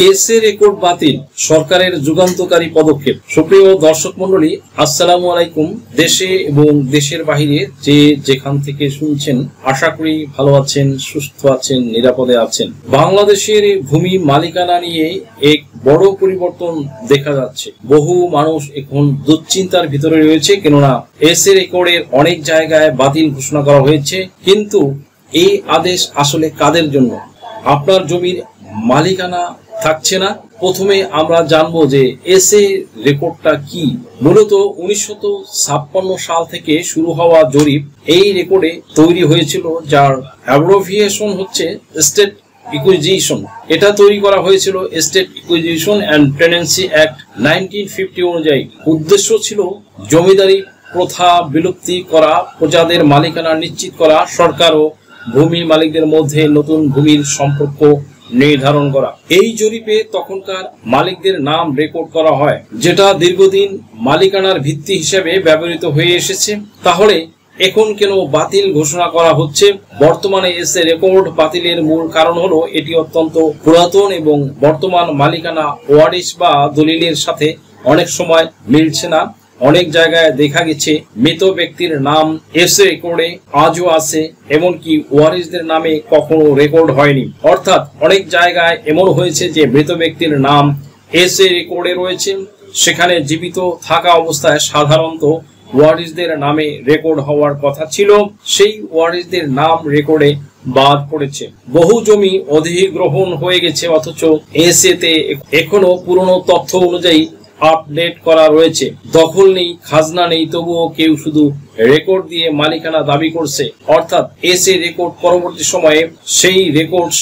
SA record বাতিল, সরকারের যুগান্তকারী পদক্ষেপ। সুপ্রিয় দর্শক মন্ডলী, আসসালামু আলাইকুম। দেশে এবং দেশের বাহিরে যে যেখান থেকে শুনছেন, আশা করি ভালো আছেন, সুস্থ আছেন, নিরাপদে আছেন। বাংলাদেশের ভূমি মালিকানা নিয়ে এক বড় পরিবর্তন দেখা যাচ্ছে। বহু মানুষ এখন দুশ্চিন্তার ভিতরে রয়েছে, কেননা এসএ রেকর্ডের অনেক জায়গায় বাতিল ঘোষণা করা হয়েছে। কিন্তু এই আদেশ আসলে কাদের জন্য? আপনার জমির মালিকানা থাকছে না। প্রথমে আমরা জানবো যে এসএ রেকর্ডটা কি। মূলত 1956 সাল থেকে শুরু হওয়া জরিপ এই রেকর্ডে তৈরি হয়েছিল, যার অ্যাব্রিভিয়েশন হচ্ছে স্টেট ইকুইজিশন। এটা তৈরি করা হয়েছিল state acquisition and tenancy act 1950 অনুযায়ী। উদ্দেশ্য ছিল জমিদারি প্রথা বিলুপ্তি করা, প্রজাদের মালিকানা নিশ্চিত করা, সরকার ও ভূমি মালিকদের মধ্যে নতুন ভূমির সম্পর্ক নির্ধারণ করা। এই জরিপে তখনকার মালিকদের নাম রেকর্ড করা হয়, যেটা দীর্ঘদিন মালিকানার ভিত্তি হিসেবে ব্যবহৃত হয়ে এসেছে। তাহলে এখন কেন বাতিল ঘোষণা করা হচ্ছে? বর্তমানে এসএ রেকর্ড বাতিলের মূল কারণ হলো এটি অত্যন্ত পুরাতন এবং বর্তমান মালিকানা ওয়ারিশ বা দলিলের সাথে অনেক সময় মিলছে না। অনেক জায়গায় দেখা গেছে মৃত ব্যক্তির নাম এসএ রেকর্ডে আজও আছে, এমনকি ওয়ারিশদের নামে কখনো রেকর্ড হয়নি। অর্থাৎ অনেক জায়গায় এমন হয়েছে যে মৃত ব্যক্তির নাম এসএ রেকর্ডে রয়েছে, সেখানে জীবিত থাকা অবস্থায় সাধারণত ওয়ারিশদের নামে রেকর্ড হওয়ার কথা ছিল, সেই ওয়ারিশদের নাম রেকর্ডে বাদ পড়েছে। বহু জমি অধিগ্রহণ হয়ে গেছে, অথচ এসএ তে এখনো পুরনো তথ্য অনুযায়ী আপডেট করা রয়েছে। দখল নেই, খাজনা নেই, তবুও কেউ শুধু রেকর্ড দিয়ে মালিকানা দাবি করছে। অর্থাৎ এসএ রেকর্ড পরবর্তী সময়ে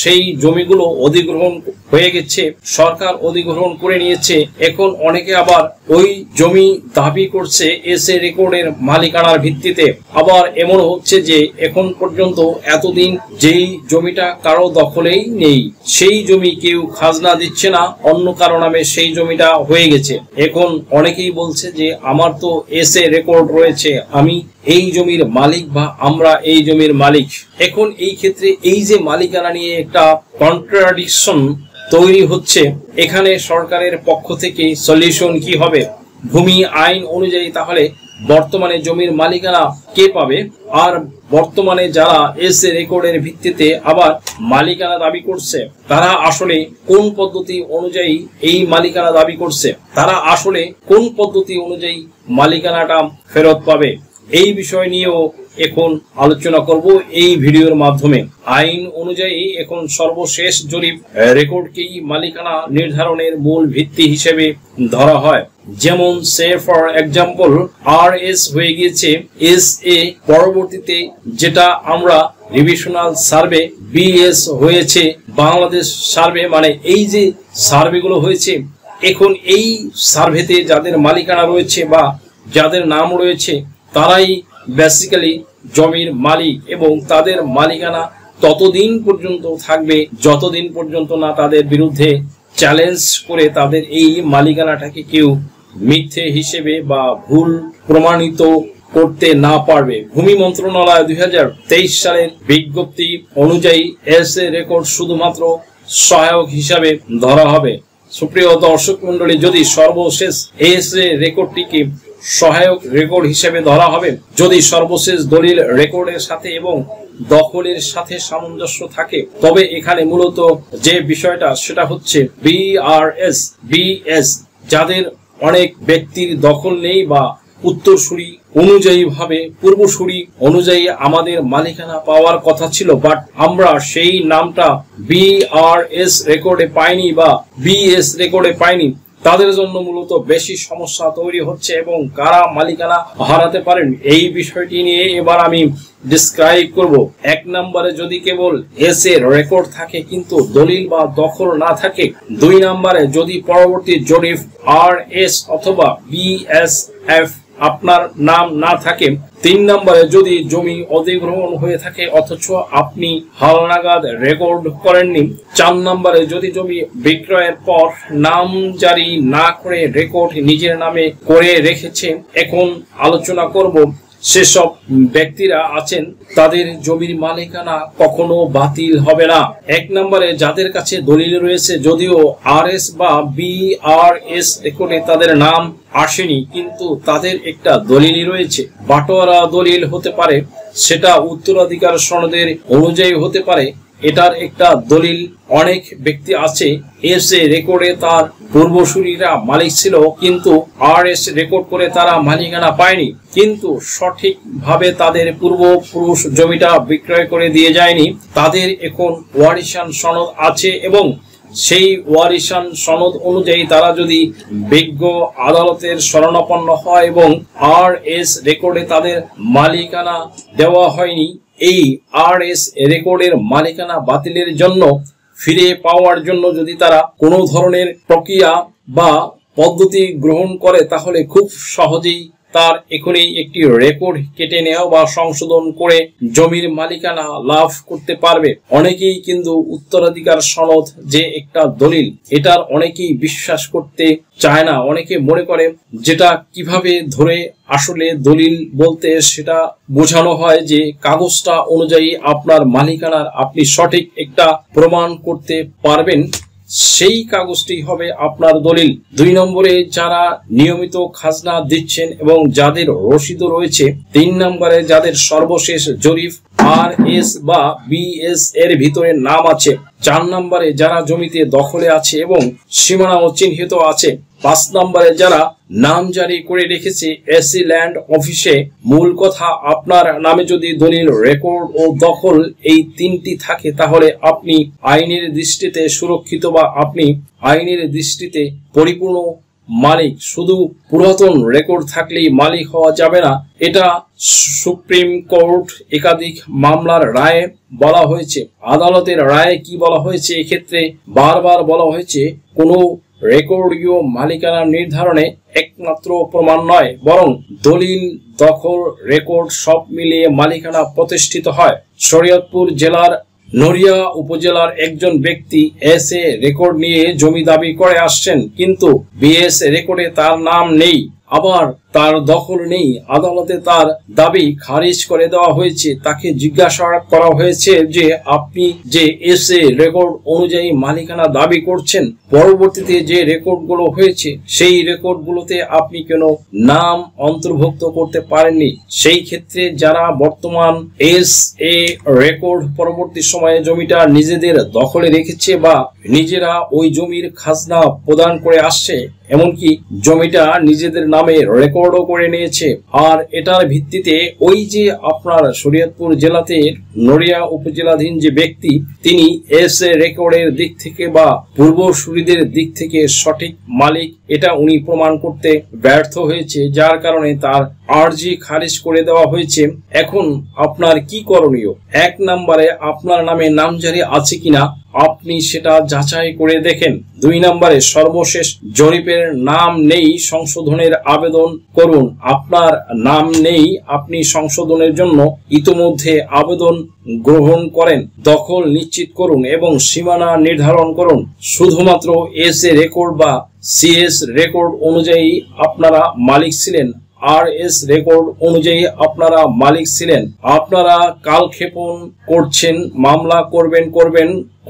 সেই জমিগুলো অধিগ্রহণ হয়ে গেছে, সরকার অধিগ্রহণ করে নিয়েছে। এখন অনেকে আবার ওই জমি দাবি করছে এসএ রেকর্ডের মালিকানার ভিত্তিতে। আবার এমন হচ্ছে যে এখন পর্যন্ত এতদিন যেই জমিটা কারো দখলেই নেই, সেই জমি কেউ খাজনা দিচ্ছে না, অন্য কারো নামে সেই জমিটা হয়ে গেছে। এখন অনেকেই বলছে যে আমার তো এসএ রেকর্ড রয়েছে, আমি এই জমির মালিক বা আমরা এই জমির মালিক। এখন এই ক্ষেত্রে এই যে মালিকানা নিয়ে একটা কন্ট্রাডিকশন তৈরি হচ্ছে, এখানে সরকারের পক্ষ থেকে সলিউশন কি হবে? ভূমি আইন অনুযায়ী তাহলে বর্তমানে জমির মালিকানা কে পাবে? আর বর্তমানে যারা এসএ রেকর্ডের ভিত্তিতে আবার মালিকানা দাবি করছে, তারা আসলে কোন পদ্ধতি অনুযায়ী এই মালিকানা দাবি করছে? তারা আসলে কোন পদ্ধতি অনুযায়ী মালিকানাটা ফেরত পাবে? এই বিষয় নিয়েও এখন আলোচনা করব এই ভিডিওর মাধ্যমে। আইন অনুযায়ী এখন সর্বশেষ জরিপ রেকর্ডকেই মালিকানা নির্ধারণের মূল ভিত্তি হিসেবে ধরা হয়। যেমন সে ফর এক্সাম্পল আরএস হয়ে গিয়েছে এসএ, পরবর্তীতে যেটা আমরা রিভিশনাল সার্ভে বিএস হয়েছে বাংলাদেশ সার্ভে। মানে এই যে সার্ভেগুলো হয়েছে, এখন এই সার্ভেতে যাদের মালিকানা রয়েছে বা যাদের নাম রয়েছে, তারাই বেসিক্যালি জমির মালিক, এবং তাদের মালিকানা ততদিন পর্যন্ত থাকবে যতদিন পর্যন্ত না তাদের বিরুদ্ধে চ্যালেঞ্জ করে তাদের এই মালিকানাটাকে কেউ মিথ্যে হিসেবে বা ভুল প্রমাণিত করতে না পারবে। ভূমি মন্ত্রণালয় 2023 সালের বিজ্ঞপ্তি অনুযায়ী এসএ রেকর্ড শুধুমাত্র সহায়ক হিসাবে ধরা হবে। সুপ্রিয় দর্শক মন্ডলী, যদি সর্বশেষ এসএ রেকর্ডটিকে সহায়ক রেকর্ড হিসেবে ধরা হবে, যদি সর্বশেষ দলিল রেকর্ডের সাথে এবং দখলের সাথে সামঞ্জস্য থাকে, তবে এখানে মূলত যে বিষয়টা সেটা হচ্ছে বিআরএস বিএস, যাদের অনেক ব্যক্তির দখল নেই বা উত্তরসূরি অনুযায়ী ভাবে পূর্বসূরি অনুযায়ী আমাদের মালিকানা পাওয়ার কথা ছিল, বাট আমরা সেই নামটা বিআরএস রেকর্ডে পাইনি বা বিএস রেকর্ডে পাইনি, তাদের জন্য মূলত বেশি সমস্যা তৈরি হচ্ছে। এবং কারা মালিকানা হারাতে পারেন এই বিষয়টি নিয়ে এবার আমি ডিসক্রাইব করব। এক নম্বরে যদি কেবল এসএ রেকর্ড থাকে কিন্তু দলিল বা দখল না থাকে। দুই নম্বরে যদি পরবর্তী জরিপ আরএস অথবা বিএসএফ আপনার নাম না থাকে। তিন নম্বরে যদি জমি অধিগ্রহণ হয়ে থাকে অথচ আপনি হালনাগাদ রেকর্ড করেননি। চার নম্বরে যদি জমি বিক্রয়ের পর নাম জারি না করে রেকর্ড নিজের নামে করে রেখেছে। এখন আলোচনা করব সেসব ব্যক্তিরা আছেন তাদের জমির মালিকানা কখনো বাতিল হবে না। 1 নম্বরে যাদের কাছে দলিল রয়েছে, যদিও RS বা BRS রেকর্ডে তাদের নাম আসেনি, কিন্তু তাদের একটা দলিলই রয়েছে। বাটোয়ারা দলিল হতে পারে, সেটা উত্তরাধিকার সনদের অনুযায়ী হতে পারে। এটার একটা দলিল অনেক ব্যক্তি আছে এসে রেকর্ডে তার পূর্বসূরীরা মালিক ছিল, কিন্তু RS রেকর্ড করে তারা মালিকানা পায়নি, কিন্তু সঠিকভাবে তাদের পূর্বপুরুষ জমিটা বিক্রয় করে দিয়ে যায়নি। তাদের এখন ওয়ারিশান সনদ আছে এবং সেই ওয়ারিশান সনদ অনুযায়ী তারা যদি বিজ্ঞ আদালতের শরণাপন্ন হয় এবং RS রেকর্ডে তাদের মালিকানা দেওয়া হয়নি, এই RS রেকর্ডের মালিকানা বাতিলের জন্য ফিরে পাওয়ার জন্য যদি তারা কোনো ধরনের প্রক্রিয়া বা পদ্ধতি গ্রহণ করে, তাহলে খুব সহজেই তার এখনই একটি রেকর্ড কেটে নেওয়া বা সংশোধন করে জমির মালিকানা লাভ করতে পারবে। অনেকেই কিন্তু উত্তরাধিকার সনদ যে একটা দলিল, এটার অনেকেই বিশ্বাস করতে চায় না। অনেকে মনে করে যেটা কিভাবে ধরে আসলে দলিল বলতে সেটা বোঝানো হয় যে কাগজটা অনুযায়ী আপনার মালিকানার আপনি সঠিক একটা প্রমাণ করতে পারবেন, সেই কাগজটি হবে আপনার দলিল। 2 নম্বরে যারা নিয়মিত খাজনা দিচ্ছেন এবং যাদের রসিদও রয়েছে। 3 নম্বরে যাদের সর্বশেষ জরিপ RS বা BS এর ভিতরে নাম আছে। 4 নম্বরে যারা জমিতে দখলে আছে এবং সীমানাও চিহ্নিত আছে। 5 নম্বরে যারা নাম জারি করে রেখেছে SC ল্যান্ড অফিসে। মূল কথা, আপনার নামে যদি দলিল, রেকর্ড ও দখল এই 3টি থাকে, তাহলে আপনি আইনের দৃষ্টিতে সুরক্ষিত বা আপনি আইনের দৃষ্টিতে পরিপূর্ণ মালিক। শুধু পুরাতন রেকর্ড থাকলেই মালিক হওয়া যাবে না, এটা সুপ্রিম কোর্ট একাধিক মামলার রায়ে বলা হয়েছে। আদালতের রায়ে কি বলা হয়েছে, এক্ষেত্রে বারবার বলা হয়েছে কোনো রেকর্ডীয় মালিকানা নির্ধারণে একমাত্র প্রমাণ নয়, বরং দলিল, দখল, রেকর্ড সব মিলিয়ে মালিকানা প্রতিষ্ঠিত হয়। শরীয়তপুর জেলার নড়িয়া উপজেলার একজন ব্যক্তি SA রেকর্ড নিয়ে জমি দাবি করে আসছেন, কিন্তু BS রেকর্ডে তার নাম নেই, আবার তার দখল নেই। আদালতে তার দাবি খারিজ করে দেওয়া হয়েছে। তাকে জিজ্ঞাসা করা হয়েছে যে আপনি যে SA রেকর্ড অনুযায়ী মালিকানা দাবি করছেন, পরবর্তীতে যে রেকর্ডগুলো হয়েছে সেই রেকর্ডগুলোতে আপনি কেন নাম অন্তর্ভুক্ত করতে পারেননি? সেই ক্ষেত্রে যারা বর্তমান SA রেকর্ড পরবর্তী সময়ে জমিটা নিজেদের দখলে রেখেছে বা নিজেরা ওই জমির খাজনা প্রদান করে আসছে, এমনকি জমিটা নিজেদের নামে রেকর্ডও করে নিয়েছে, আর এটার ভিত্তিতে ওই যে আপনার শরীয়তপুর জেলাতে নড়িয়া উপজেলাধীন যে ব্যক্তি, তিনি SA রেকর্ডের দিক থেকে বা পূর্বসূরীদের দিক থেকে সঠিক মালিক, এটা উনি প্রমাণ করতে ব্যর্থ হয়েছে, যার কারণে তার আর্জি খারিজ করে দেওয়া হয়েছে। এখন আপনার কি করণীয়? 1 নম্বরে আপনার নামে নামজারি আছে কিনা আপনি সেটা যাচাই করে দেখেন। 2 নম্বরে সর্বশেষ জরিপের নাম নেই, সংশোধনের আবেদন করুন। আপনার নাম নেই, আপনি সংশোধনের জন্য ইতোমধ্যে আবেদন গ্রহণ করেন। দখল নিশ্চিত করুন এবং সীমানা নির্ধারণ করুন। শুধুমাত্র SA রেকর্ড বা CS রেকর্ড অনুযায়ী আপনারা মালিক ছিলেন, RS রেকর্ড অনুযায়ী আপনারা মালিক ছিলেন। আপনারা কালক্ষেপণ করছেন, মামলা করবেন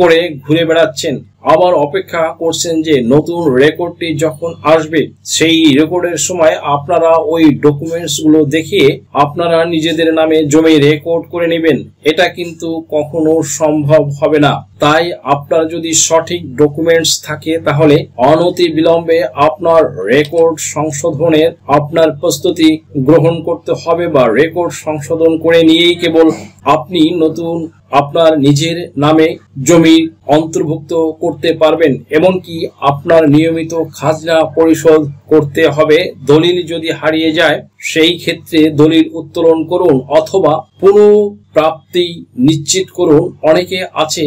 করে ঘুরে বেড়াচ্ছেন, আবার অপেক্ষা করছেন যে নতুন রেকর্ডটি যখন আসবে সেই রেকর্ডের সময় আপনারা ওই ডকুমেন্টস গুলো দেখিয়ে আপনারা নিজেদের নামে জমি রেকর্ড করে নেবেন। এটা কিন্তু কখনো সম্ভব হবে না। তাই আপনার যদি সঠিক ডকুমেন্টস থাকে তাহলে অনতি বিলম্বে আপনার রেকর্ড সংশোধনের আপনার প্রস্তুতি গ্রহণ করতে হবে, বা রেকর্ড সংশোধন করে নিয়েই কেবল আপনি নতুন আপনার নিজের নামে জমি অন্তর্ভুক্ত করতে পারবেন। এমনকি আপনার নিয়মিত খাজনা পরিশোধ করতে হবে। দলিল যদি হারিয়ে যায় সেই ক্ষেত্রে দলিল উত্তোলন করুন অথবা পুনঃপ্রাপ্তি নিশ্চিত করুন। অনেকে আছে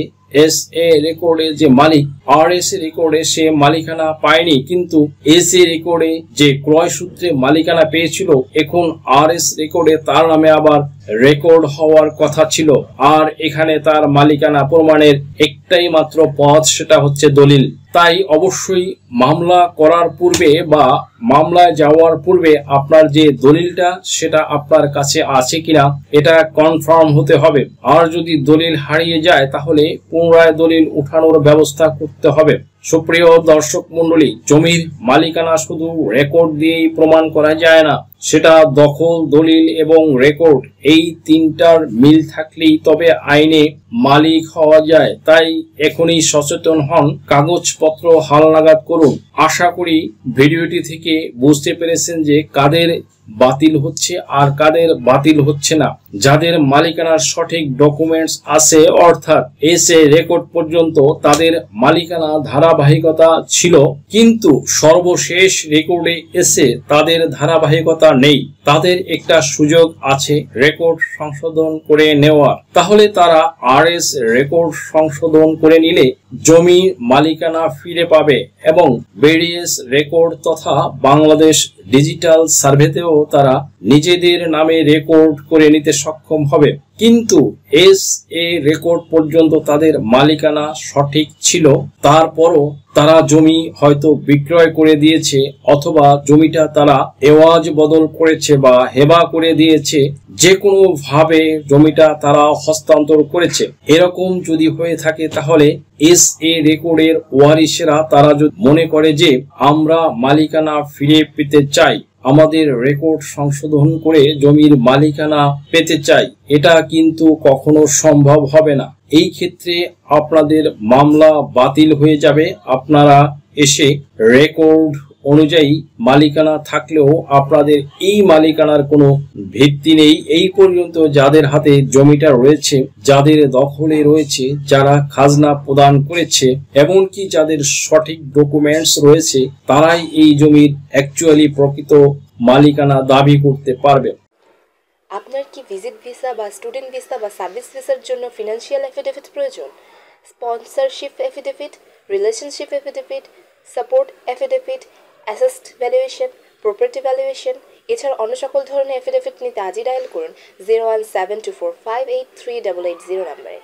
SA রেকর্ডে যে মালিক, RS রেকর্ডে সে মালিকানা পায়নি, কিন্তু SA রেকর্ডে যে ক্রয় সূত্রে মালিকানা পেয়েছিল, এখন RS রেকর্ডে তার নামে আবার রেকর্ড হওয়ার কথা ছিল। আর এখানে তার মালিকানা প্রমাণের একটাই মাত্র পথ, সেটা হচ্ছে দলিল। তাই অবশ্যই মামলা করার পূর্বে বা মামলায় যাওয়ার পূর্বে আপনার যে দলিলটা সেটা আপনার কাছে আছে কিনা এটা কনফার্ম হতে হবে। আর যদি দলিল হারিয়ে যায় তাহলে পুনরায় দলিল উঠানোর ব্যবস্থা করতে হবে। সুপ্রিয় দর্শক মন্ডলী, জমির মালিকানা শুধু রেকর্ড দিয়েই প্রমাণ করা যায় না, সেটা দখল, দলিল এবং রেকর্ড এই তিনটার মিল থাকলেই তবে আইনে মালিক হওয়া যায়। তাই এখনই সচেতন হন, কাগজপত্র হালনাগাদ করুন। আশা করি ভিডিওটি থেকে বুঝতে পেরেছেন যে কাদের বাতিল হচ্ছে আর কাদের বাতিল হচ্ছে না। যাদের মালিকানার সঠিক ডকুমেন্টস আছে অর্থাৎ এসে রেকর্ড পর্যন্ত তাদের মালিকানা ধারাবাহিকতা ছিল, কিন্তু সর্বশেষ রেকর্ডে এসে তাদের ধারাবাহিকতা নেই, তাদের একটা সুযোগ আছে রেকর্ড সংশোধন করে নেওয়ার। তাহলে তারা আরএস রেকর্ড সংশোধন করে নিলে জমি মালিকানা ফিরে পাবে এবং বিডিএস রেকর্ড তথা বাংলাদেশ ডিজিটাল সার্ভেতেও তারা নিজেদের নামে রেকর্ড করে নিতে সক্ষম হবে। কিন্তু এসএ রেকর্ড পর্যন্ত তাদের মালিকানা সঠিক ছিল, তারপরও তারা জমি হয়তো বিক্রয় করে দিয়েছে অথবা জমিটা তারা এওয়াজ বদল করেছে বা হেবা করে দিয়েছে, যে কোনো ভাবে জমিটা তারা হস্তান্তর করেছে। এরকম যদি হয়ে থাকে তাহলে এসএ রেকর্ডের ওয়ারিশেরা তারা যদি মনে করে যে আমরা মালিকানা ফিরে পেতে চাই, আমাদের রেকর্ড সংশোধন করে জমির মালিকানা পেতে চাই, এটা কিন্তু কখনো সম্ভব হবে না। এই ক্ষেত্রে আপনাদের মামলা বাতিল হয়ে যাবে। আপনারা এসে রেকর্ড অনুযায়ী মালিকানা থাকলেও আপনাদের এই মালিকানার কোনো ভিত্তি নেই। এই পর্যন্ত যাদের হাতে জমিটা রয়েছে, যাদের দখলে রয়েছে, যারা খাজনা প্রদান করেছে, এমনকি যাদের সঠিক ডকুমেন্টস রয়েছে, তারাই এই জমির অ্যাকচুয়ালি প্রকৃত মালিকানা দাবি করতে পারবে। আপনার কি ভিজিট ভিসা বা স্টুডেন্ট ভিসা বা সার্ভিস ভিসার জন্য ফিনান্সিয়াল এফিডেভিট প্রয়োজন? Sponsorship affidavit, relationship affidavit, support affidavit, asset valuation, property valuation এছাড়া অন্য সকল ধরনের এফিডেভিট নিতে আজই ডায়াল করুন 01724583880 নম্বরে।